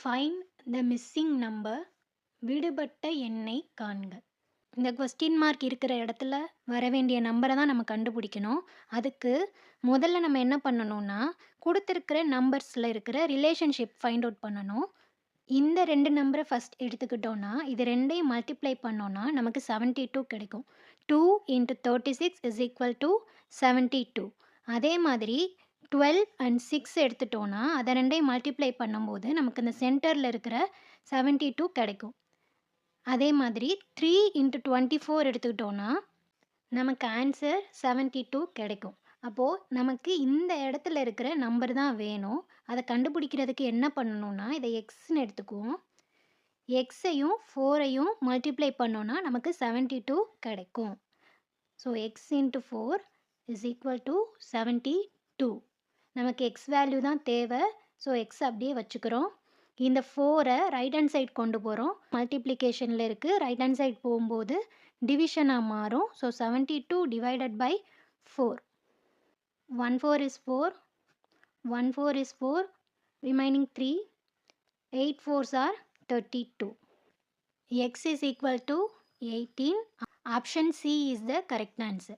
Find the missing number. விடுபட்ட எண்ணை காண்க. இந்த கொஸ்டின் மார்க் இருக்கிற இடத்துல வர வேண்டிய நம்பரை தான் நம்ம கண்டுபிடிக்கணும். அதுக்கு முதல்ல நம்ம என்ன பண்ணணும்னா, குடுத்திருக்கிற நம்பர்ஸில் இருக்கிற ரிலேஷன்ஷிப் ஃபைண்ட் அவுட் பண்ணணும். இந்த 2 நம்பரை ஃபர்ஸ்ட் எடுத்துக்கிட்டோம்னா, இது 2யும் மல்டிப்ளை பண்ணோம்னா நமக்கு 72 கிடைக்கும். 2 × 36 இஸ் ஈக்குவல் டு 72. அதே மாதிரி 12 அண்ட் 6 எடுத்துட்டோம்னா, அதை 2யும் மல்டிப்ளை பண்ணும்போது நமக்கு இந்த சென்டரில் இருக்கிற 72 கிடைக்கும். அதே மாதிரி 3 × 24 எடுத்துக்கிட்டோம்னா, நமக்கு ஆன்சர் 72 கிடைக்கும். அப்போது நமக்கு இந்த இடத்துல இருக்கிற நம்பர் தான் வேணும். அதை கண்டுபிடிக்கிறதுக்கு என்ன பண்ணணும்னா, இதை எக்ஸ்ன்னு எடுத்துக்குவோம். எக்ஸையும் 4ஐயும் மல்டிப்ளை பண்ணோன்னா நமக்கு 72 கிடைக்கும். So X into 4 is equal to 72. நமக்கு எக்ஸ் வேல்யூ தான் தேவை. ஸோ எக்ஸ் அப்படியே வச்சுக்கிறோம். இந்த 4ஐ ரைட் ஹேண்ட் சைட் கொண்டு போகிறோம். மல்டிப்ளிகேஷனில் இருக்குது. ரைட் ஹேண்ட் சைட் போகும்போது டிவிஷனாக மாறும். So 72 divided by 4. 1 4 is 4. 1 4 is 4. Remaining 3. 8 4s are 32. X is equal to 18. Option C is the correct answer.